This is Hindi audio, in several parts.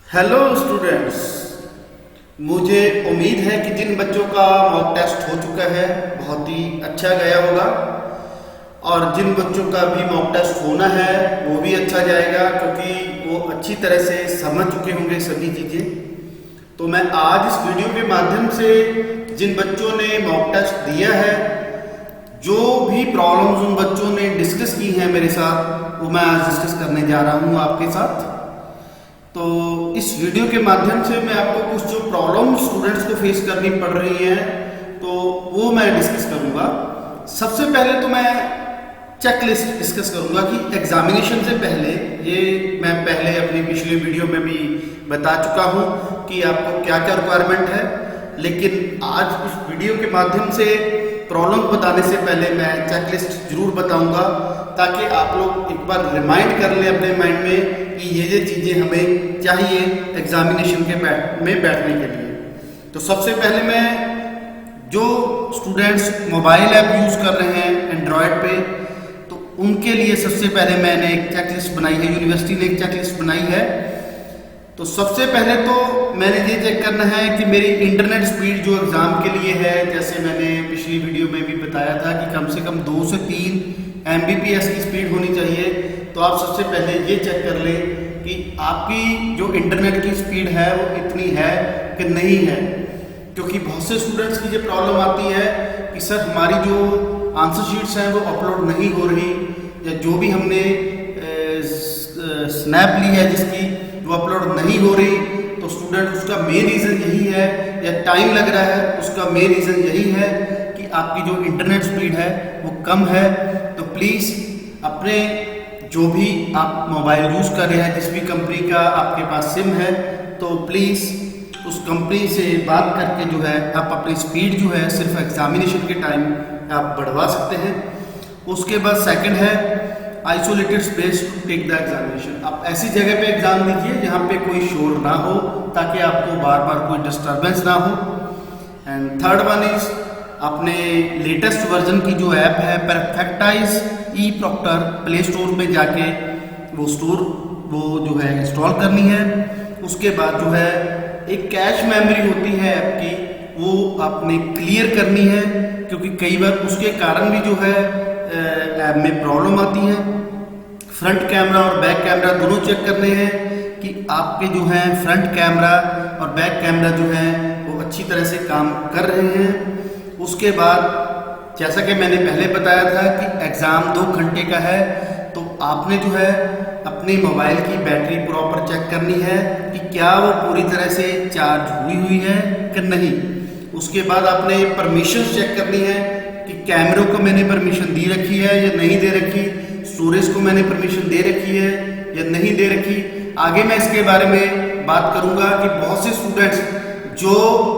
हेलो स्टूडेंट्स, मुझे उम्मीद है कि जिन बच्चों का मॉक टेस्ट हो चुका है बहुत ही अच्छा गया होगा और जिन बच्चों का भी मॉक टेस्ट होना है वो भी अच्छा जाएगा क्योंकि वो अच्छी तरह से समझ चुके होंगे सभी चीज़ें। तो मैं आज इस वीडियो के माध्यम से जिन बच्चों ने मॉक टेस्ट दिया है, जो भी प्रॉब्लम्स उन बच्चों ने डिस्कस की हैं मेरे साथ, वो मैं आज डिस्कस करने जा रहा हूँ आपके साथ। तो इस वीडियो के माध्यम से मैं आपको कुछ जो प्रॉब्लम स्टूडेंट्स को फेस करनी पड़ रही हैं तो वो मैं डिस्कस करूंगा। सबसे पहले तो मैं चेक लिस्ट डिस्कस करूंगा कि एग्जामिनेशन से पहले, ये मैं पहले अपनी पिछली वीडियो में भी बता चुका हूं कि आपको क्या क्या रिक्वायरमेंट है, लेकिन आज इस वीडियो के माध्यम से प्रॉब्लम बताने से पहले मैं चेक लिस्ट जरूर बताऊंगा ताकि आप लोग एक बार रिमाइंड कर लें अपने माइंड में कि ये चीज़ें हमें चाहिए एग्जामिनेशन के में बैठने के लिए। तो सबसे पहले मैं जो स्टूडेंट्स मोबाइल ऐप यूज़ कर रहे हैं एंड्रॉयड पे, तो उनके लिए सबसे पहले मैंने एक चेक लिस्ट बनाई है, यूनिवर्सिटी ने एक चेक लिस्ट बनाई है। तो सबसे पहले तो मैंने ये चेक करना है कि मेरी इंटरनेट स्पीड जो एग्ज़ाम के लिए है, जैसे मैंने पिछली वीडियो में भी बताया था कि कम से कम 2 से 3 Mbps की स्पीड होनी चाहिए। तो आप सबसे पहले ये चेक कर लें कि आपकी जो इंटरनेट की स्पीड है वो इतनी है कि नहीं है, क्योंकि बहुत से स्टूडेंट्स की ये प्रॉब्लम आती है कि सर हमारी जो आंसर शीट्स हैं वो अपलोड नहीं हो रही, या जो भी हमने स्नैप ली है जिसकी वो अपलोड नहीं हो रही। तो स्टूडेंट उसका मेन रीज़न यही है, या टाइम लग रहा है उसका मेन रीज़न यही है कि आपकी जो इंटरनेट स्पीड है वो कम है। तो प्लीज़ अपने जो भी आप मोबाइल यूज़ कर रहे हैं, जिस भी कंपनी का आपके पास सिम है, तो प्लीज़ उस कंपनी से बात करके जो है आप अपनी स्पीड जो है सिर्फ एग्जामिनेशन के टाइम आप बढ़वा सकते हैं। उसके बाद सेकंड है isolated space to take the examination. आप ऐसी जगह पे एग्ज़ाम दीजिए जहाँ पे कोई शोर ना हो ताकि आपको बार बार कोई डिस्टर्बेंस ना हो। एंड थर्ड वन इज़ अपने लेटेस्ट वर्जन की जो ऐप है परफेक्टाइज ई प्रॉक्टर, प्ले स्टोर में जाके वो जो है इंस्टॉल करनी है। उसके बाद जो है एक कैश मेमोरी होती है ऐप की, वो आपने क्लियर करनी है, क्योंकि कई बार उसके कारण भी जो है ऐप में प्रॉब्लम आती है। फ्रंट कैमरा और बैक कैमरा दोनों चेक करने हैं कि आपके जो है फ्रंट कैमरा और बैक कैमरा जो है वो अच्छी तरह से काम कर रहे हैं। उसके बाद जैसा कि मैंने पहले बताया था कि एग्ज़ाम 2 घंटे का है, तो आपने जो है अपने मोबाइल की बैटरी प्रॉपर चेक करनी है कि क्या वो पूरी तरह से चार्ज हुई है कि नहीं। उसके बाद आपने परमिशन चेक करनी है कि कैमरों को मैंने परमिशन दी रखी है या नहीं दे रखी, स्टोरेज को मैंने परमिशन दे रखी है या नहीं दे रखी। आगे मैं इसके बारे में बात करूँगा कि बहुत से स्टूडेंट्स जो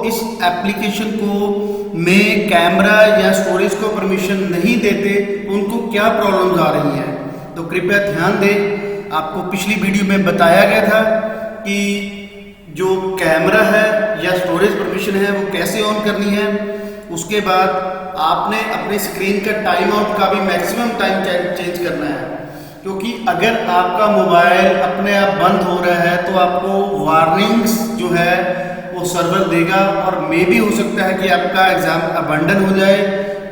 इस एप्लीकेशन को में कैमरा या स्टोरेज को परमिशन नहीं देते, उनको क्या प्रॉब्लम्स आ रही हैं। तो कृपया ध्यान दें, आपको पिछली वीडियो में बताया गया था कि जो कैमरा है या स्टोरेज परमिशन है वो कैसे ऑन करनी है। उसके बाद आपने अपने स्क्रीन का टाइम आउट का भी मैक्सिमम टाइम चेंज करना है, क्योंकि अगर आपका मोबाइल अपने आप बंद हो रहा है तो आपको वार्निंग्स जो है वो सर्वर देगा और मे भी हो सकता है कि आपका एग्ज़ाम अबंडन हो जाए।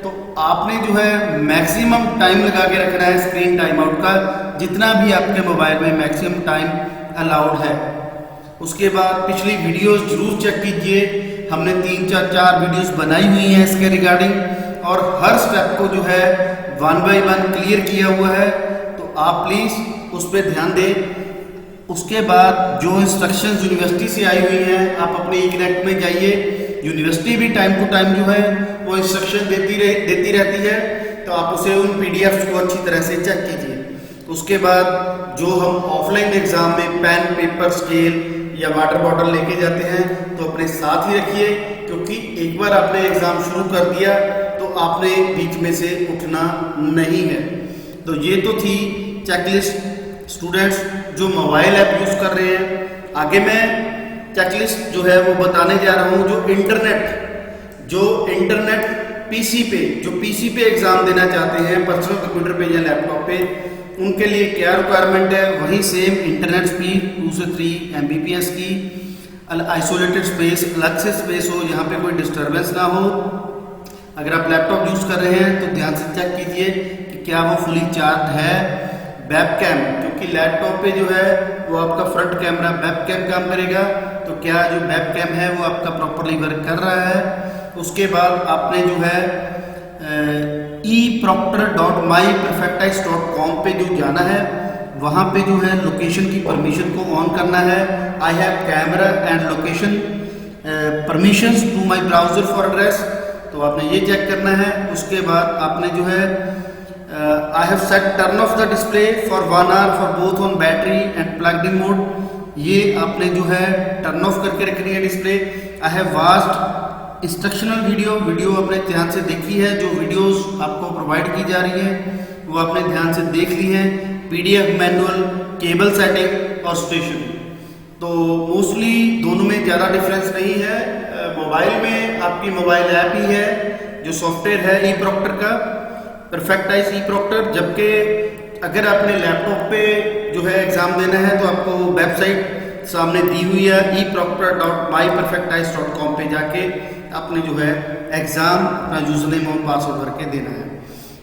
तो आपने जो है मैक्सिमम टाइम लगा के रखना है स्क्रीन टाइम आउट का, जितना भी आपके मोबाइल में मैक्सिमम टाइम अलाउड है। उसके बाद पिछली वीडियोस जरूर चेक कीजिए, हमने 3-4 वीडियोस बनाई हुई हैं इसके रिगार्डिंग, और हर स्टेप को जो है 1 बाय 1 क्लियर किया हुआ है, तो आप प्लीज़ उस पर ध्यान दें। उसके बाद जो इंस्ट्रक्शंस यूनिवर्सिटी से आई हुई हैं, आप अपने ई-कनेक्ट में जाइए, यूनिवर्सिटी भी टाइम टू टाइम जो है वो इंस्ट्रक्शन देती रहती है, तो आप उसे उन PDFs को अच्छी तरह से चेक कीजिए। उसके बाद जो हम ऑफलाइन एग्ज़ाम में पेन, पेपर, स्केल या वाटर बॉटल लेके जाते हैं तो अपने साथ ही रखिए, क्योंकि एक बार आपने एग्ज़ाम शुरू कर दिया तो आपने बीच में से उठना नहीं है। तो ये तो थी चेकलिस्ट स्टूडेंट्स जो मोबाइल ऐप यूज़ कर रहे हैं। आगे मैं चेकलिस्ट जो है वो बताने जा रहा हूँ जो इंटरनेट पीसी पे एग्ज़ाम देना चाहते हैं, पर्सनल कंप्यूटर पे या लैपटॉप पे, उनके लिए क्या रिक्वायरमेंट है, वही सेम इंटरनेट स्पीड 2 से 3 Mbps की, आइसोलेटेड स्पेस, अलग से स्पेस हो, यहाँ पे कोई डिस्टरबेंस ना हो। अगर आप लैपटॉप यूज़ कर रहे हैं तो ध्यान से चेक कीजिए कि क्या वो फुली चार्ज है। वेबकैम, क्योंकि लैपटॉप पे जो है वो आपका फ्रंट कैमरा वेबकैम काम करेगा, तो क्या जो वेबकैम है वो आपका प्रॉपरली वर्क कर रहा है। उसके बाद आपने जो है eproctor.myperfectice.com पे जो जाना है, वहाँ पे जो है लोकेशन की परमिशन को ऑन करना है। I have camera and location permissions to my browser for address, तो आपने ये चेक करना है। उसके बाद आपने जो है I have set turn off the display for 1 hour for both on battery and plugged in mode, ये आपने जो है टर्न ऑफ करके रखनी है display. I have watched instructional video आपने ध्यान से देखी है, जो वीडियोस आपको प्रोवाइड की जा रही है वो आपने ध्यान से देख ली है। PDF मैनुअल, केबल सेटिंग और स्टेशन, तो मोस्टली दोनों में ज़्यादा डिफरेंस नहीं है। मोबाइल में आपकी मोबाइल ऐप ही है जो सॉफ्टवेयर है eProctor का, परफेक्टाइज eProctor, जबकि अगर आपने लैपटॉप पे जो है एग्ज़ाम देना है तो आपको वेबसाइट सामने दी हुई है eproctor.myperfectice.com पे जाके आपने जो है एग्ज़ाम अपना यूजर नेम और पासवर्ड भर के देना है।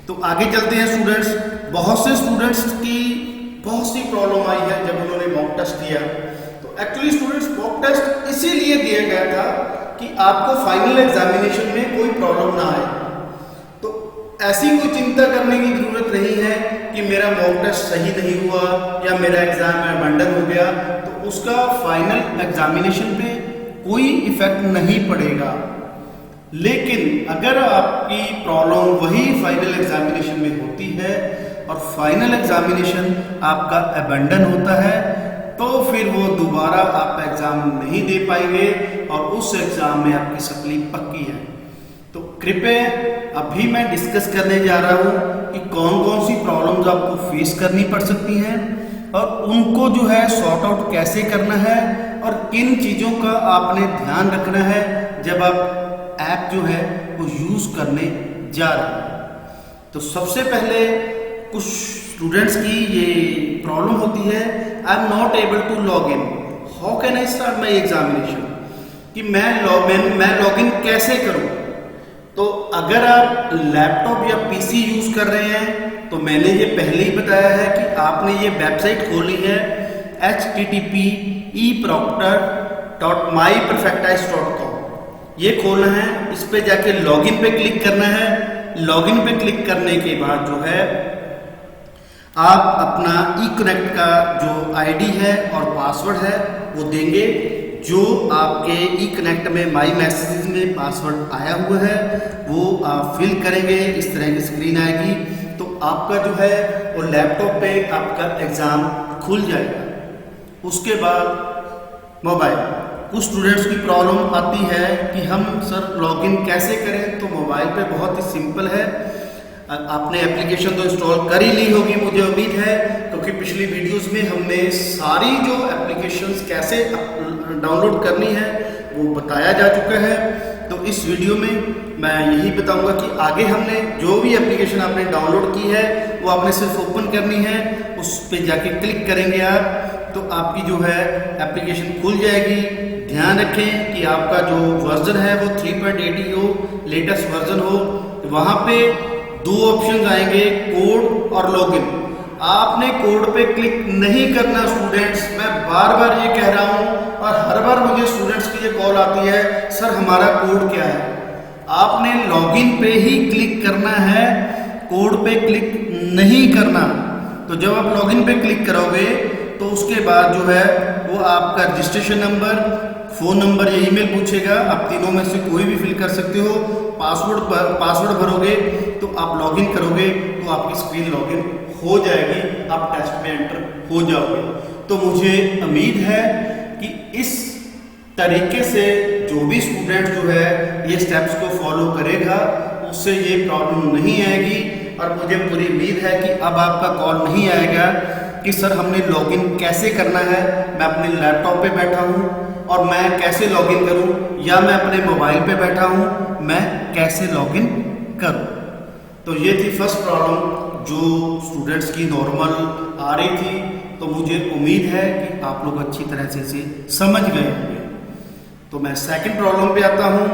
तो आगे चलते हैं स्टूडेंट्स। बहुत से स्टूडेंट्स की बहुत सी प्रॉब्लम आई है जब उन्होंने मॉक टेस्ट दिया। तो एक्चुअली स्टूडेंट्स मॉक टेस्ट इसीलिए दिया गया था कि आपको फाइनल एग्जामिनेशन में कोई प्रॉब्लम ना आए। तो ऐसी कोई चिंता करने की जरूरत नहीं है कि मेरा मॉक टेस्ट सही नहीं हुआ या मेरा एग्जाम अबैंडन हो गया, तो उसका फाइनल एग्जामिनेशन पे कोई इफेक्ट नहीं पड़ेगा। लेकिन अगर आपकी प्रॉब्लम वही फाइनल एग्जामिनेशन में होती है और फाइनल एग्जामिनेशन आपका अबैंडन होता है, तो फिर वो दोबारा आप एग्जाम नहीं दे पाएंगे और उस एग्जाम में आपकी सप्ली पक्की है। तो कृपया अभी मैं डिस्कस करने जा रहा हूँ कि कौन कौन सी प्रॉब्लम्स आपको फेस करनी पड़ सकती हैं और उनको जो है सॉर्ट आउट कैसे करना है और किन चीज़ों का आपने ध्यान रखना है जब आप ऐप जो है वो यूज़ करने जा रहे हैं। तो सबसे पहले कुछ स्टूडेंट्स की ये प्रॉब्लम होती है, I am not able to log in, how can I start my examination, कि मैं लॉग इन कैसे करूं। तो अगर आप लैपटॉप या PC यूज़ कर रहे हैं तो मैंने ये पहले ही बताया है कि आपने ये वेबसाइट खोली है http://eproctor.myperfectice.com, ये खोलना है। इस पे जाके लॉगिन पे क्लिक करना है। लॉगिन पे क्लिक करने के बाद जो है आप अपना eConnect का जो ID है और पासवर्ड है वो देंगे, जो आपके eConnect में माई मैसेजेस में पासवर्ड आया हुआ है वो आप फिल करेंगे। इस तरह की स्क्रीन आएगी, तो आपका जो है वो लैपटॉप पे आपका एग्ज़ाम खुल जाएगा। उसके बाद मोबाइल, कुछ स्टूडेंट्स की प्रॉब्लम आती है कि हम सर लॉगिन कैसे करें। तो मोबाइल पे बहुत ही सिंपल है, आपने एप्लीकेशन तो इंस्टॉल कर ही ली होगी मुझे उम्मीद है, क्योंकि पिछली वीडियोस में हमने सारी जो एप्लीकेशंस कैसे डाउनलोड करनी है वो बताया जा चुका है। तो इस वीडियो में मैं यही बताऊंगा कि आगे हमने जो भी एप्लीकेशन आपने डाउनलोड की है वो आपने सिर्फ ओपन करनी है, उस पर जाके क्लिक करेंगे आप तो आपकी जो है एप्लीकेशन खुल जाएगी। ध्यान रखें कि आपका जो वर्जन है वो 3.80 हो, लेटेस्ट वर्जन हो। वहाँ पे दो ऑप्शन आएंगे, कोड और लॉगिन। आपने कोड पे क्लिक नहीं करना स्टूडेंट्स, मैं बार बार ये कह रहा हूँ और हर बार मुझे स्टूडेंट्स की ये कॉल आती है, सर हमारा कोड क्या है। आपने लॉगिन पे ही क्लिक करना है, कोड पे क्लिक नहीं करना। तो जब आप लॉगिन पे क्लिक करोगे तो उसके बाद जो है वो आपका रजिस्ट्रेशन नंबर, फ़ोन नंबर या ईमेल पूछेगा, आप तीनों में से कोई भी फिल कर सकते हो। पासवर्ड भरोगे तो आप लॉगिन करोगे तो आपकी स्क्रीन लॉगिन हो जाएगी, आप टेस्ट में एंटर हो जाओगे। तो मुझे उम्मीद है कि इस तरीके से जो भी स्टूडेंट जो है ये स्टेप्स को फॉलो करेगा उससे ये प्रॉब्लम नहीं आएगी। और मुझे पूरी उम्मीद है कि अब आपका कॉल नहीं आएगा कि सर हमने लॉगिन कैसे करना है, मैं अपने लैपटॉप पे बैठा हूँ और मैं कैसे लॉगिन करूँ, या मैं अपने मोबाइल पे बैठा हूँ मैं कैसे लॉगिन करूँ। तो ये थी फर्स्ट प्रॉब्लम जो स्टूडेंट्स की नॉर्मल आ रही थी, तो मुझे उम्मीद है कि आप लोग अच्छी तरह से इसे समझ गए होंगे। तो मैं सेकंड प्रॉब्लम पे आता हूँ।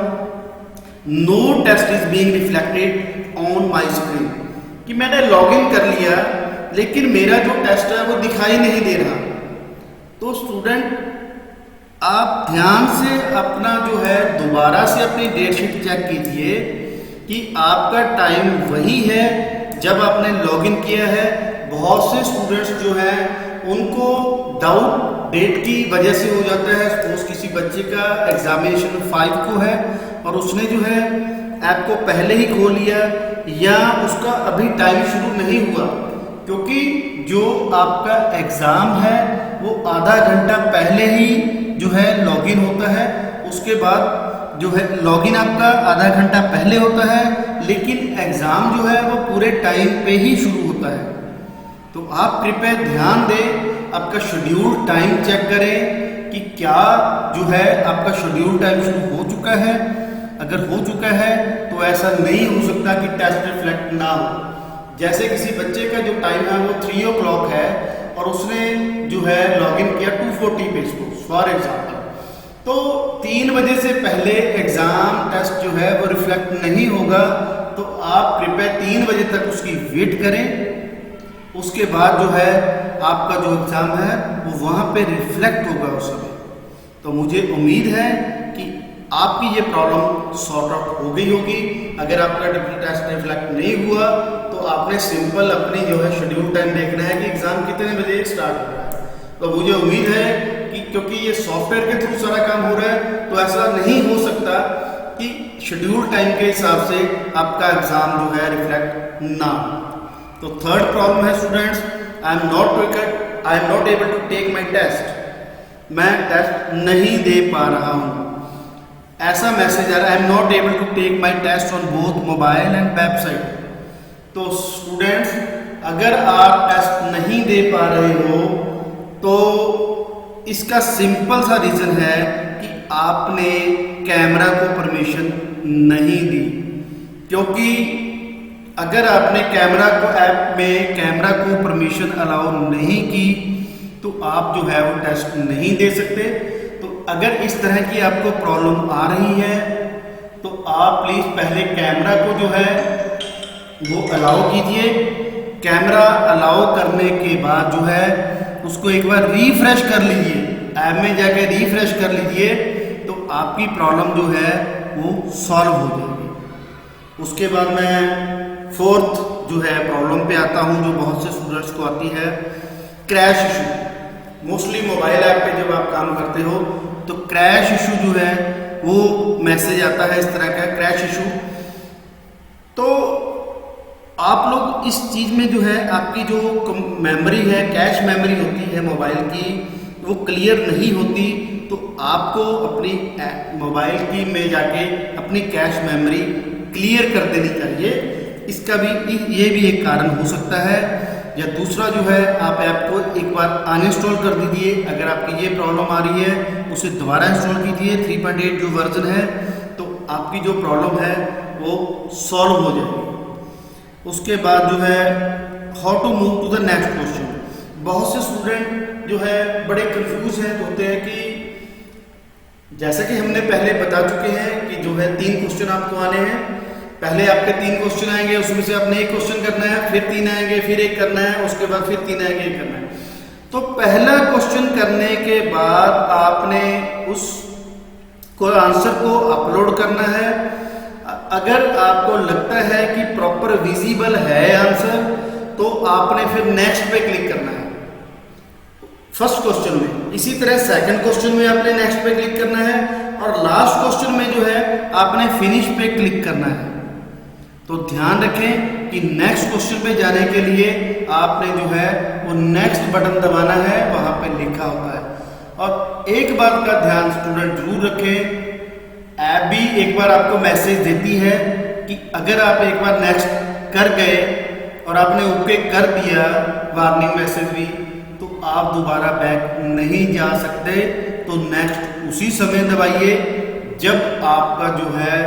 No test is being reflected on my screen, कि मैंने लॉगिन कर लिया लेकिन मेरा जो टेस्ट है वो दिखाई नहीं दे रहा। तो स्टूडेंट आप ध्यान से अपना जो है दोबारा से अपनी डेट शीट चेक कीजिए कि आपका टाइम वही है जब आपने लॉगिन किया है। बहुत से स्टूडेंट्स जो हैं उनको डाउट डेट की वजह से हो जाता है। सपोज किसी बच्चे का एग्जामिनेशन 5 को है और उसने जो है ऐप को पहले ही खोल लिया या उसका अभी टाइम शुरू नहीं हुआ, क्योंकि जो आपका एग्जाम है वो आधा घंटा पहले ही जो है लॉगिन होता है। उसके बाद जो है लॉगिन आपका आधा घंटा पहले होता है, लेकिन एग्जाम जो है वो पूरे टाइम पे ही शुरू होता है। तो आप कृपया ध्यान दें, आपका शेड्यूल टाइम चेक करें कि क्या जो है आपका शेड्यूल टाइम शुरू हो चुका है। अगर हो चुका है तो ऐसा नहीं हो सकता कि टेस्ट रिफ्लेक्ट ना हो। जैसे किसी बच्चे का जो टाइम है वो 3 o'clock है और उसने जो है लॉगिन किया 2:40 पे इसको फॉर एग्जाम्पल, तो 3 बजे से पहले एग्जाम टेस्ट जो है वो रिफ्लेक्ट नहीं होगा। तो आप कृपया 3 बजे तक उसकी वेट करें, उसके बाद जो है आपका जो एग्जाम है वो वहाँ पे रिफ्लेक्ट होगा उस समय। तो मुझे उम्मीड है कि आपकी ये प्रॉब्लम सॉर्ट आउट हो गई होगी। अगर आपका टेस्ट रिफ्लेक्ट नहीं हुआ तो आपने सिंपल अपनी जो है शेड्यूल टाइम देखना है कि एग्जाम कितने बजे स्टार्ट हो रहा है। तो मुझे उम्मीद है कि क्योंकि ये सॉफ्टवेयर के थ्रू सारा काम हो रहा है तो ऐसा नहीं हो सकता कि शेड्यूल टाइम के हिसाब से आपका एग्जाम जो है रिफ्लेक्ट ना हो। तो थर्ड प्रॉब्लम है students, I am not able to take my test. मैं टेस्ट नहीं दे पा रहा हूँ। ऐसा मैसेज आ रहा है, I am not able to take my test on both mobile and website. तो स्टूडेंट्स अगर आप टेस्ट नहीं दे पा रहे हो तो इसका सिंपल सा रीजन है कि आपने कैमरा को परमिशन नहीं दी। क्योंकि अगर आपने कैमरा को ऐप में कैमरा को परमिशन अलाउ नहीं की तो आप जो है वो टेस्ट नहीं दे सकते। तो अगर इस तरह की आपको प्रॉब्लम आ रही है तो आप प्लीज पहले कैमरा को जो है वो अलाउ कीजिए। कैमरा अलाउ करने के बाद जो है उसको एक बार रिफ्रेश कर लीजिए, ऐप में जाके रिफ्रेश कर लीजिए, तो आपकी प्रॉब्लम जो है वो सॉल्व हो जाएगी। उसके बाद मैं फोर्थ जो है प्रॉब्लम पे आता हूँ जो बहुत से स्टूडेंट्स को आती है, crash issue. Mostly mobile app पे जब आप काम करते हो तो क्रैश इशू जो है वो मैसेज आता है इस तरह का, क्रैश इशू। तो आप लोग इस चीज़ में जो है आपकी जो मेमोरी है, कैश मेमोरी होती है मोबाइल की, वो क्लियर नहीं होती। तो आपको अपनी मोबाइल की में जाके अपनी कैश मेमोरी क्लियर कर देनी चाहिए। इसका भी ये भी एक कारण हो सकता है। या दूसरा जो है आप ऐप को एक बार अनइंस्टॉल कर दीजिए। अगर आपकी ये प्रॉब्लम आ रही है उसे दोबारा इंस्टॉल कीजिए, 3.8 जो वर्जन है, तो आपकी जो प्रॉब्लम है वो सॉल्व हो जाएगी। उसके बाद जो है how to move to the next question. बहुत से स्टूडेंट जो है बड़े कंफ्यूज हैं, होते हैं कि जैसा कि हमने पहले बता चुके हैं कि जो है 3 क्वेश्चन आपको आने हैं। पहले आपके 3 क्वेश्चन आएंगे, उसमें से आपने 1 क्वेश्चन करना है, फिर 3 आएंगे, फिर 1 करना है, उसके बाद फिर 3 आएंगे, 1 करना है। तो पहला क्वेश्चन करने के बाद आपने उस आंसर को अपलोड करना है। अगर आपको लगता है कि प्रॉपर विजिबल है आंसर तो आपने फिर नेक्स्ट पे क्लिक करना है फर्स्ट क्वेश्चन में। इसी तरह सेकंड क्वेश्चन में आपने नेक्स्ट पे क्लिक करना है और लास्ट क्वेश्चन में जो है आपने फिनिश पे क्लिक करना है। तो ध्यान रखें कि नेक्स्ट क्वेश्चन पे जाने के लिए आपने जो है वो नेक्स्ट बटन दबाना है, वहां पे लिखा होता है। और एक बात का ध्यान स्टूडेंट जरूर रखें, ऐप भी एक बार आपको मैसेज देती है कि अगर आप एक बार नेक्स्ट कर गए और आपने ओके कर दिया, वार्निंग मैसेज भी, तो आप दोबारा बैक नहीं जा सकते। तो नेक्स्ट उसी समय दबाइए जब आपका जो है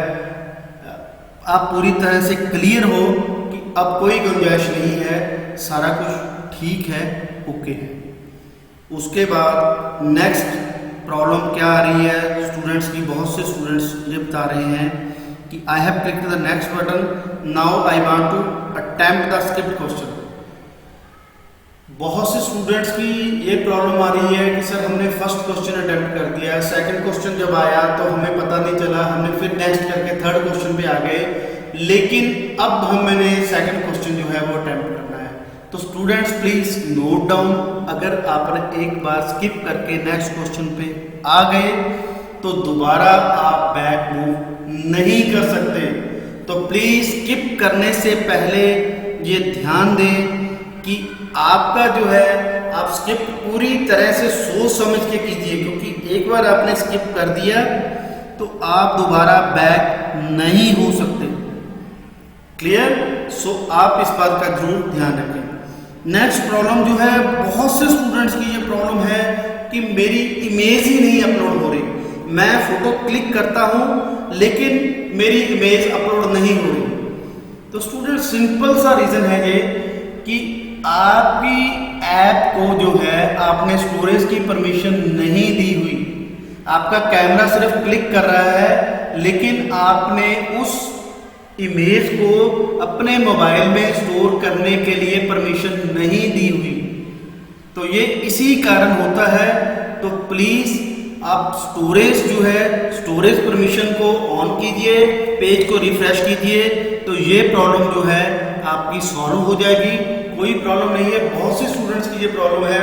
आप पूरी तरह से क्लियर हो कि अब कोई गुंजाइश नहीं है, सारा कुछ ठीक है, ओके है। उसके बाद नेक्स्ट प्रॉब्लम क्या आ रही है स्टूडेंट्स की, बहुत से स्टूडेंट्स ये बता रहे हैं कि I have clicked the next button, now I want to attempt the skipped question. बहुत से स्टूडेंट्स की ये प्रॉब्लम आ रही है कि सर हमने फर्स्ट क्वेश्चन अटेम्प्ट कर दिया, सेकंड क्वेश्चन जब आया तो हमें पता नहीं चला, हमने फिर नेक्स्ट करके थर्ड क्वेश्चन पे आ गए, लेकिन अब मैंने सेकंड क्वेश्चन जो है वो अटेम्प्ट करना है। तो स्टूडेंट्स प्लीज नोट डाउन, अगर आपने एक बार स्किप करके नेक्स्ट क्वेश्चन पे आ गए तो दोबारा आप बैक मूव नहीं कर सकते। तो प्लीज स्किप करने से पहले ये ध्यान दें कि आपका जो है आप स्किप पूरी तरह से सोच समझ के कीजिए, क्योंकि एक बार आपने स्किप कर दिया तो आप दोबारा बैक नहीं हो सकते। क्लियर? सो आप इस बात का जरूर ध्यान रखें। नेक्स्ट प्रॉब्लम जो है बहुत से स्टूडेंट्स की ये प्रॉब्लम है कि मेरी इमेज ही नहीं अपलोड हो रही, मैं फोटो क्लिक करता हूं लेकिन मेरी इमेज अपलोड नहीं हो रही। तो स्टूडेंट सिंपल सा रीजन है ये कि आपकी ऐप को जो है आपने स्टोरेज की परमिशन नहीं दी हुई, आपका कैमरा सिर्फ क्लिक कर रहा है लेकिन आपने उस इमेज को अपने मोबाइल में स्टोर करने के लिए परमिशन नहीं दी हुई। तो ये इसी कारण होता है। तो प्लीज आप स्टोरेज जो है स्टोरेज परमिशन को ऑन कीजिए, पेज को रिफ्रेश कीजिए, तो ये प्रॉब्लम जो है आपकी सॉल्व हो जाएगी, कोई प्रॉब्लम नहीं है। बहुत से स्टूडेंट्स की ये प्रॉब्लम है,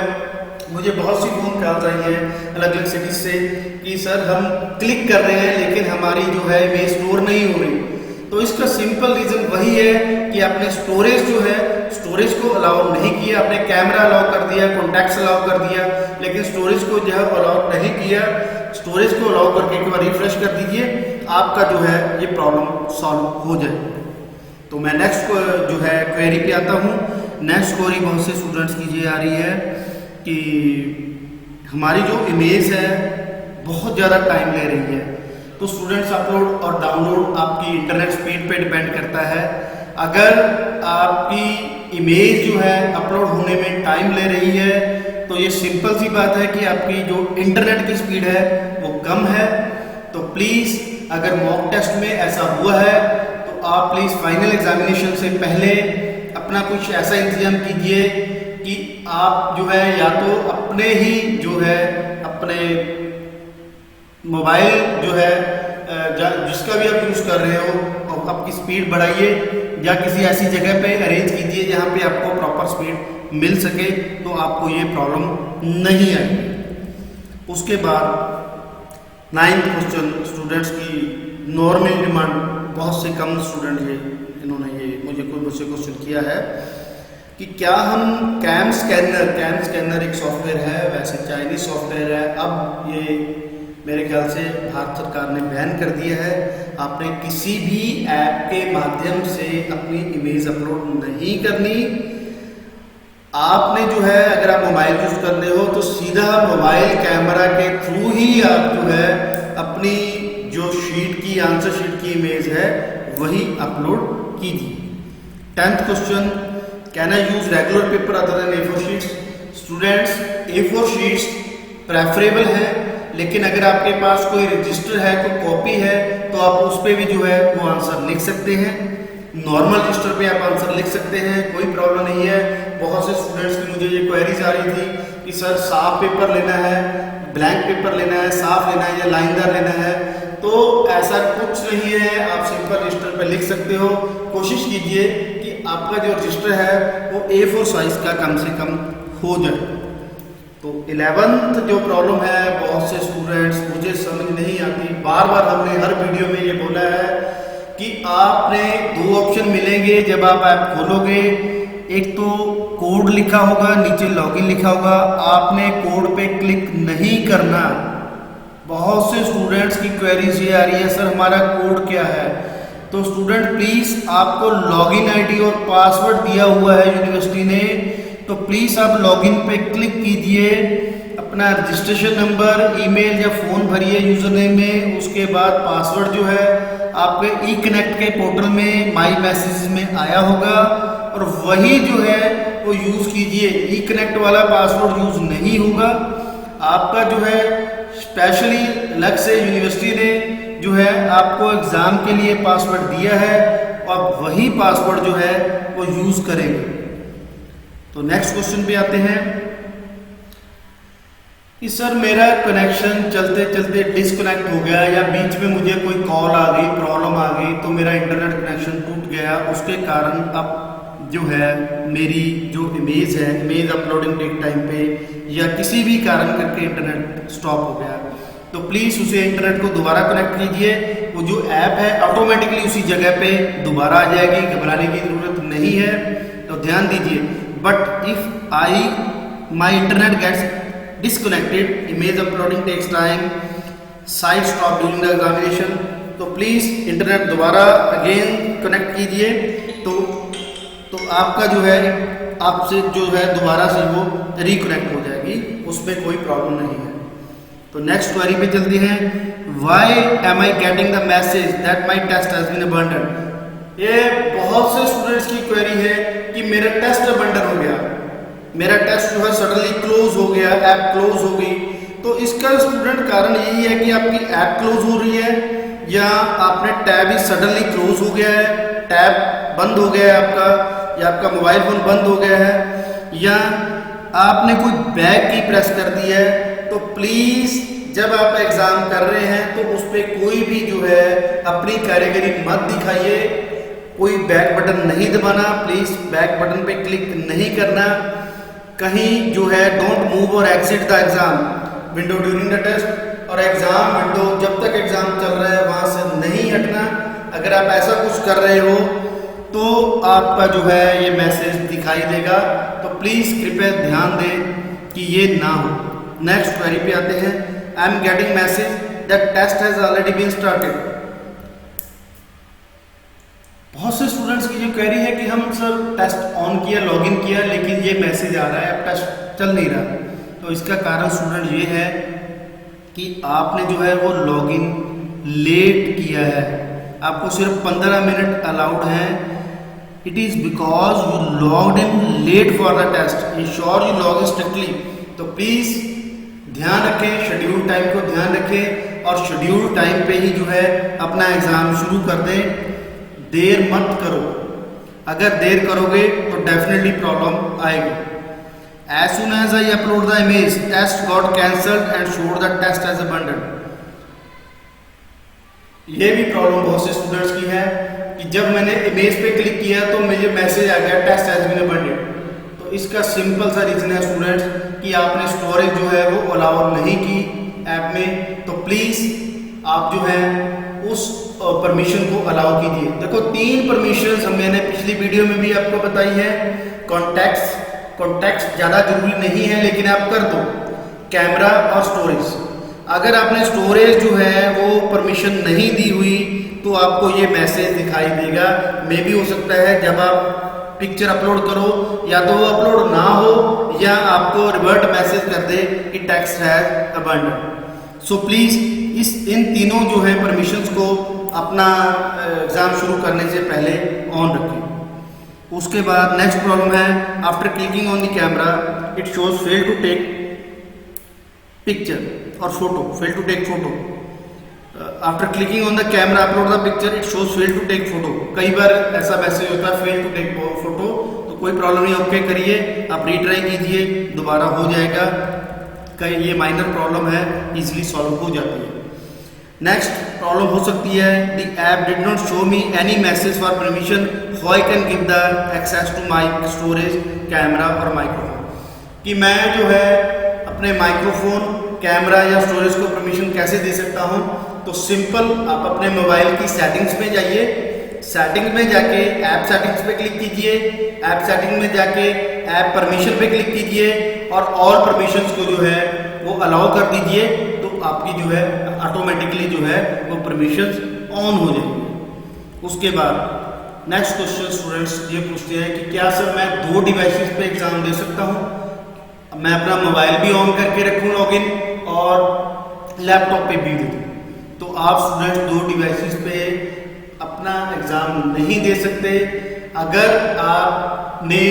मुझे बहुत सी फोन कॉल आई है अलग अलग सिटीज से कि सर हम क्लिक कर रहे हैं लेकिन हमारी जो है इमेज स्टोर नहीं हो रही। तो इसका सिंपल रीजन वही है कि आपने स्टोरेज जो है स्टोरेज को अलाउ नहीं किया, आपने कैमरा अलाउ कर दिया, कॉन्टैक्ट्स अलाउ कर दिया, लेकिन स्टोरेज को जो है अलाउ नहीं किया। स्टोरेज को अलाउ करके एक बार रिफ्रेश कर दीजिए, आपका जो है ये प्रॉब्लम सॉल्व हो जाए। तो मैं नेक्स्ट जो है क्वेरी पे आता हूँ। नेक्स्ट क्वेरी बहुत से स्टूडेंट्स की ये आ रही है कि हमारी जो इमेज है बहुत ज़्यादा टाइम ले रही है। तो स्टूडेंट्स अपलोड और डाउनलोड आपकी इंटरनेट स्पीड पे डिपेंड करता है। अगर आपकी इमेज जो है अपलोड होने में टाइम ले रही है तो ये सिंपल सी बात है कि आपकी जो इंटरनेट की स्पीड है वो कम है। तो प्लीज़ अगर मॉक टेस्ट में ऐसा हुआ है तो आप प्लीज़ फाइनल एग्जामिनेशन से पहले अपना कुछ ऐसा इंतजाम कीजिए कि आप जो है या तो अपने ही जो है अपने मोबाइल जो है जिसका भी आप यूज़ कर रहे हो और आपकी स्पीड बढ़ाइए या किसी ऐसी जगह पे अरेंज कीजिए जहाँ पे आपको प्रॉपर स्पीड मिल सके, तो आपको ये प्रॉब्लम नहीं आएगी। उसके बाद 9th क्वेश्चन स्टूडेंट्स की नॉर्मल डिमांड, बहुत से कम स्टूडेंट इन्होंने ये मुझसे क्वेश्चन किया है कि क्या हम कैम स्कैनर एक सॉफ्टवेयर है, वैसे चाइनीज सॉफ्टवेयर है, अब ये मेरे ख्याल से भारत सरकार ने बैन कर दिया है। आपने किसी भी ऐप के माध्यम से अपनी इमेज अपलोड नहीं करनी। आपने जो है अगर आप मोबाइल यूज कर रहे हो तो सीधा मोबाइल कैमरा के थ्रू ही आप जो है अपनी जो शीट की आंसर शीट की इमेज है वही अपलोड कीजिए। 10th question, can I use regular paper other than A4 sheets? Students A4 sheets preferable है, लेकिन अगर आपके पास कोई रजिस्टर है, कोई कॉपी है, तो आप उस पर भी जो है वो आंसर लिख सकते हैं। नॉर्मल रजिस्टर पे आप आंसर लिख सकते हैं, कोई प्रॉब्लम नहीं है। बहुत से स्टूडेंट्स की मुझे ये क्वेरीज आ रही थी कि सर साफ पेपर लेना है, ब्लैंक पेपर लेना है, साफ लेना है या लाइनदार लेना है। तो ऐसा कुछ नहीं है, आप सिंपल रजिस्टर पे लिख सकते हो। कोशिश कीजिए कि आपका जो रजिस्टर है वो A4 साइज का कम से कम हो जाए। तो 11th जो प्रॉब्लम है, बहुत से स्टूडेंट्स मुझे समझ नहीं आती, बार बार हमने हर वीडियो में ये बोला है कि आपने 2 ऑप्शन मिलेंगे जब आप ऐप खोलोगे। एक तो कोड लिखा होगा, नीचे लॉगिन लिखा होगा, आपने कोड पे क्लिक नहीं करना। बहुत से स्टूडेंट्स की क्वेरीज ये आ रही है सर हमारा कोड क्या है? तो स्टूडेंट प्लीज आपको लॉगिन आईडी और पासवर्ड दिया हुआ है यूनिवर्सिटी ने, तो प्लीज आप लॉगिन पे क्लिक कीजिए, अपना रजिस्ट्रेशन नंबर, ईमेल या फोन भरिए यूजर नेम में, उसके बाद पासवर्ड जो है आपके ई कनेक्ट के पोर्टल में माई मैसेज में आया होगा और वही जो है वो यूज़ कीजिए। ई कनेक्ट वाला पासवर्ड यूज़ नहीं होगा। आपका जो है स्पेशली अलग से यूनिवर्सिटी ने जो है आपको एग्ज़ाम के लिए पासवर्ड दिया है और वही पासवर्ड जो है वो यूज़ करेंगे। तो नेक्स्ट क्वेश्चन पे आते हैं कि सर मेरा कनेक्शन चलते चलते डिस्कनेक्ट हो गया या बीच में मुझे कोई कॉल आ गई, प्रॉब्लम आ गई, तो मेरा इंटरनेट कनेक्शन टूट गया, उसके कारण अब जो है मेरी जो इमेज है, इमेज अपलोडिंग टेक टाइम पे या किसी भी कारण करके इंटरनेट स्टॉप हो गया, तो प्लीज़ उसे इंटरनेट को दोबारा कनेक्ट कीजिए। वो जो ऐप है ऑटोमेटिकली उसी जगह पे दोबारा आ जाएगी, घबराने की ज़रूरत नहीं है। तो ध्यान दीजिए, but if my internet gets disconnected, image uploading takes time, site stop during the examination, तो प्लीज़ इंटरनेट दोबारा अगेन कनेक्ट कीजिए तो आपका जो है आपसे जो है दोबारा से वो रिकनेक्ट हो जाएगी, उसमें कोई प्रॉब्लम नहीं है। तो नेक्स्ट क्वेरी पे चलते हैं। Why am I getting the message that my test has been abandon. ये बहुत से स्टूडेंट्स की क्वेरी है कि मेरा टेस्ट अबंडन हो गया, मेरा टेस्ट जो है सडनली क्लोज हो गया, ऐप क्लोज हो गई। तो इसका स्टूडेंट कारण यही है कि आपकी ऐप क्लोज हो रही है या आपने टैब ही सडनली क्लोज हो गया है, टैब बंद हो गया है आपका, या आपका मोबाइल फोन बंद हो गया है, या आपने कोई बैक की प्रेस कर दी है। तो प्लीज़ जब आप एग्ज़ाम कर रहे हैं तो उस पर कोई भी जो है अपनी कारीगरी मत दिखाइए, कोई बैक बटन नहीं दबाना, प्लीज़ बैक बटन पे क्लिक नहीं करना। कहीं जो है डोंट मूव और exit the exam window during the test, और एग्जाम विंडो जब तक एग्जाम चल रहा है वहां से नहीं हटना। अगर आप ऐसा कुछ कर रहे हो तो आपका जो है ये मैसेज दिखाई देगा, तो प्लीज कृपया ध्यान दें कि ये ना हो। नेक्स्ट क्वेरी पे आते हैं। I am getting message that test has already been started. बहुत से स्टूडेंट्स की जो क्वेरी है कि हम सर टेस्ट ऑन किया, लॉगिन किया, लेकिन ये मैसेज आ रहा है, अब टेस्ट चल नहीं रहा। तो इसका कारण स्टूडेंट ये है कि आपने जो है वो लॉगिन लेट किया है, आपको सिर्फ 15 मिनट अलाउड है। It is because you logged in late for the test, ensure you log in strictly. तो प्लीज़ ध्यान रखें, शेड्यूल टाइम को ध्यान रखें और शेड्यूल टाइम पे ही जो है अपना एग्ज़ाम शुरू कर दें, देर मत करो। अगर देर करोगे तो डेफिनेटली प्रॉब्लम आएगी। As soon as I upload the image test got cancelled and showed the test as abandon. ये भी प्रॉब्लम बहुत से स्टूडेंट्स की है कि जब मैंने इमेज पे क्लिक किया तो मुझे मैसेज आ गया टेस्ट हैज बीन अबंडन। तो इसका सिंपल सा रीजन है स्टूडेंट्स कि आपने स्टोरेज जो है वो अलाउ नहीं की ऐप में। तो प्लीज आप जो है उस परमिशन को अलाउ कीजिए। देखो 3 परमिशन मैंने पिछली वीडियो में भी आपको बताई है। कॉन्टेक्स्ट ज़्यादा जरूरी नहीं है लेकिन आप कर दो, कैमरा और स्टोरेज। अगर आपने स्टोरेज जो है वो परमिशन नहीं दी हुई तो आपको ये मैसेज दिखाई देगा। मे भी हो सकता है जब आप पिक्चर अपलोड करो या तो वो अपलोड ना हो या आपको रिवर्ट मैसेज कर दे कि text has abandon. So please इन तीनों जो है परमिशंस को अपना एग्ज़ाम शुरू करने से पहले ऑन रखें। उसके बाद नेक्स्ट प्रॉब्लम है, after clicking on the camera it shows fail to take picture और photo, fail to take photo. After clicking on the camera upload the picture it shows fail to take photo. कई बार ऐसा मैसेज होता है फेल टू टेक फोटो, तो कोई प्रॉब्लम नहीं, ओके करिए, आप रीट्राई कीजिए, दोबारा हो जाएगा। कई ये माइनर प्रॉब्लम है, इजीली सॉल्व हो जाती है। नेक्स्ट प्रॉब्लम हो सकती है the app did not show me any message for permission, how I can give the access to my storage, camera और माइक्रोफोन। कि मैं जो है अपने माइक्रोफोन, कैमरा या स्टोरेज को परमिशन कैसे दे सकता हूँ। तो सिंपल आप अपने मोबाइल की सेटिंग्स में जाइए, सेटिंग्स में जाके ऐप सेटिंग्स पे क्लिक कीजिए, ऐप सेटिंग में जाके ऐप परमिशन पे क्लिक कीजिए और ऑल परमिशंस को जो है वो अलाउ कर दीजिए। तो आपकी जो है ऑटोमेटिकली जो है वो परमिशंस ऑन हो जाएंगे। उसके बाद नेक्स्ट क्वेश्चन स्टूडेंट्स ये पूछते हैं कि क्या सर मैं 2 डिवाइसेस पे एग्जाम दे सकता हूँ, मैं अपना मोबाइल भी ऑन करके रखूँ लॉगिन और लैपटॉप पे भी दूँ। तो आप स्टूडेंट 2 डिवाइसेस पे अपना एग्ज़ाम नहीं दे सकते। अगर आपने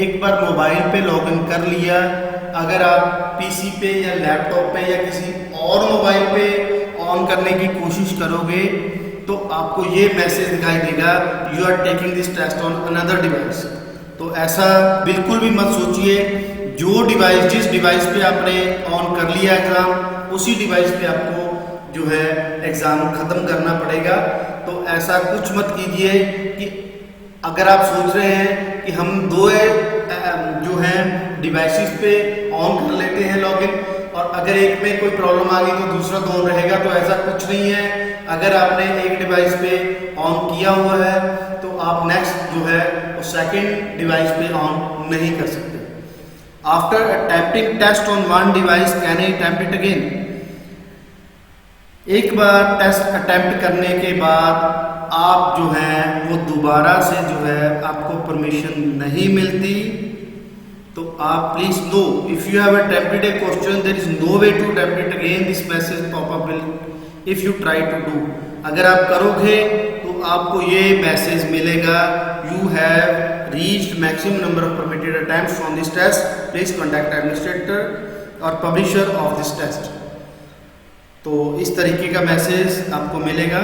एक बार मोबाइल पे लॉगिन कर लिया, अगर आप पीसी पे या लैपटॉप पे या किसी और मोबाइल पे ऑन करने की कोशिश करोगे तो आपको ये मैसेज दिखाई देगा, you are taking this test on another device. तो ऐसा बिल्कुल भी मत सोचिए। जो डिवाइस, जिस डिवाइस पे आपने ऑन कर लिया एग्ज़ाम, उसी डिवाइस पे आपको जो है एग्ज़ाम ख़त्म करना पड़ेगा। तो ऐसा कुछ मत कीजिए कि अगर आप सोच रहे हैं कि हम दो जो हैं डिवाइसेस पे ऑन कर लेते हैं लॉगिन, और अगर एक में कोई प्रॉब्लम आ गई तो दूसरा तो ऑन रहेगा, तो ऐसा कुछ नहीं है। अगर आपने एक डिवाइस पे ऑन किया हुआ है तो आप नेक्स्ट जो है वो सेकेंड डिवाइस पे ऑन नहीं कर सकते। After attempting test on one device can I attempt it again. एक बार टेस्ट अटेम्प्ट करने के बाद आप जो है वो दोबारा से जो है आपको परमिशन नहीं मिलती। तो आप please know, if you have attempted a question there is no way to attempt it again, this message pop up will if you try to do. अगर आप करोगे तो आपको ये मैसेज मिलेगा, you have reached maximum number of permitted attempts on this test, please contact administrator और पब्लिशर ऑफ दिस टेस्ट। तो इस तरीके का मैसेज आपको मिलेगा।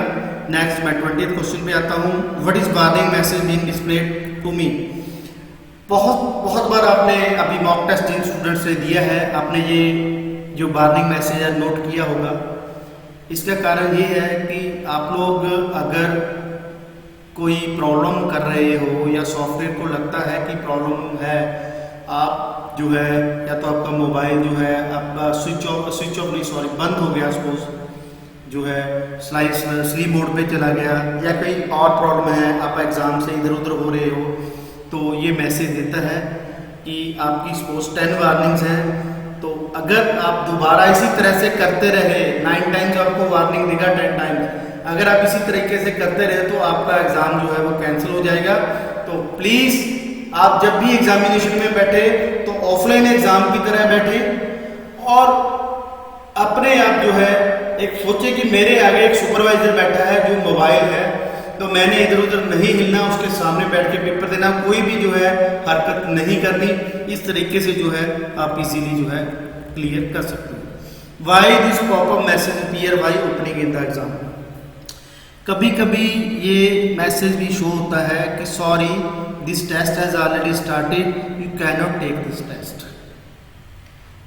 नेक्स्ट मैं 20th क्वेश्चन पे आता हूँ। What is warning message being displayed to me. बहुत बार आपने अभी मॉक टेस्ट जिन स्टूडेंट से दिया है, आपने ये जो वार्निंग मैसेज है नोट किया होगा। इसका कारण ये है कि आप लोग अगर कोई प्रॉब्लम कर रहे हो या सॉफ्टवेयर को लगता है कि प्रॉब्लम है, आप जो है या तो आपका मोबाइल जो है आपका स्विच ऑफ नहीं सॉरी बंद हो गया, सपोज जो है स्लीप मोड पे चला गया, या कहीं और प्रॉब्लम है, आप एग्ज़ाम से इधर उधर हो रहे हो, तो ये मैसेज देता है कि आपकी सपोज 10 वार्निंग्स हैं। तो अगर आप दोबारा इसी तरह से करते रहे, 9 टाइम्स आपको वार्निंग देगा, 10 टाइम्स अगर आप इसी तरीके से करते रहे तो आपका एग्ज़ाम जो है वो कैंसिल हो जाएगा। तो प्लीज़ आप जब भी एग्जामिनेशन में बैठे तो ऑफलाइन एग्ज़ाम की तरह बैठे और अपने आप जो है एक सोचे कि मेरे आगे एक सुपरवाइजर बैठा है जो मोबाइल है, तो मैंने इधर उधर नहीं हिलना, उसके सामने बैठ के पेपर देना, कोई भी जो है हरकत नहीं करनी। इस तरीके से जो है आप इजीली जो है क्लियर कर सकते हैं। Why this popup message appear why opening in the exam. कभी कभी ये मैसेज भी शो होता है कि sorry this test has already started, you can not take this test.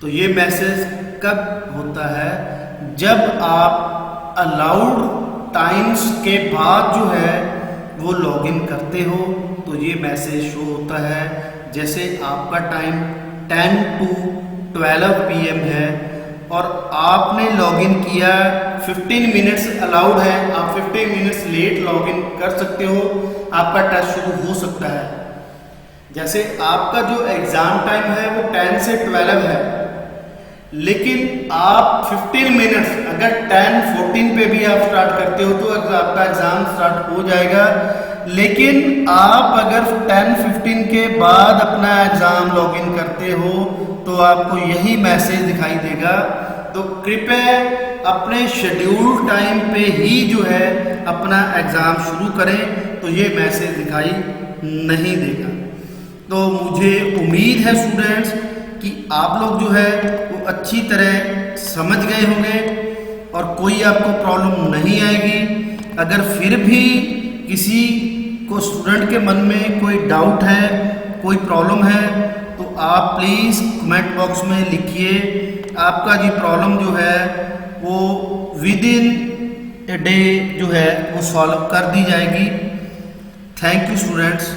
तो ये मैसेज कब होता है, जब आप अलाउड टाइम्स के बाद जो है वो लॉगिन करते हो तो ये मैसेज शो होता है। जैसे आपका टाइम 10 to 12 PM है और आपने लॉगिन किया, 15 मिनट्स अलाउड है, आप 15 मिनट्स लेट लॉगिन कर सकते हो, आपका टेस्ट शुरू हो सकता है। जैसे आपका जो एग्ज़ाम टाइम है वो 10 से 12 है, लेकिन आप 15 मिनट्स अगर 10:14 पे भी आप स्टार्ट करते हो तो आपका एग्ज़ाम स्टार्ट हो जाएगा। लेकिन आप अगर 10:15 के बाद अपना एग्ज़ाम लॉगिन करते हो तो आपको यही मैसेज दिखाई देगा। तो कृपया अपने शेड्यूल टाइम पे ही जो है अपना एग्ज़ाम शुरू करें, तो ये मैसेज दिखाई नहीं देगा। तो मुझे उम्मीद है स्टूडेंट्स कि आप लोग जो है वो अच्छी तरह समझ गए होंगे और कोई आपको प्रॉब्लम नहीं आएगी। अगर फिर भी किसी को स्टूडेंट के मन में कोई डाउट है, कोई प्रॉब्लम है, तो आप प्लीज़ कमेंट बॉक्स में लिखिए। आपका जी प्रॉब्लम जो है वो विद इन ए डे जो है वो सॉल्व कर दी जाएगी। Thank you students.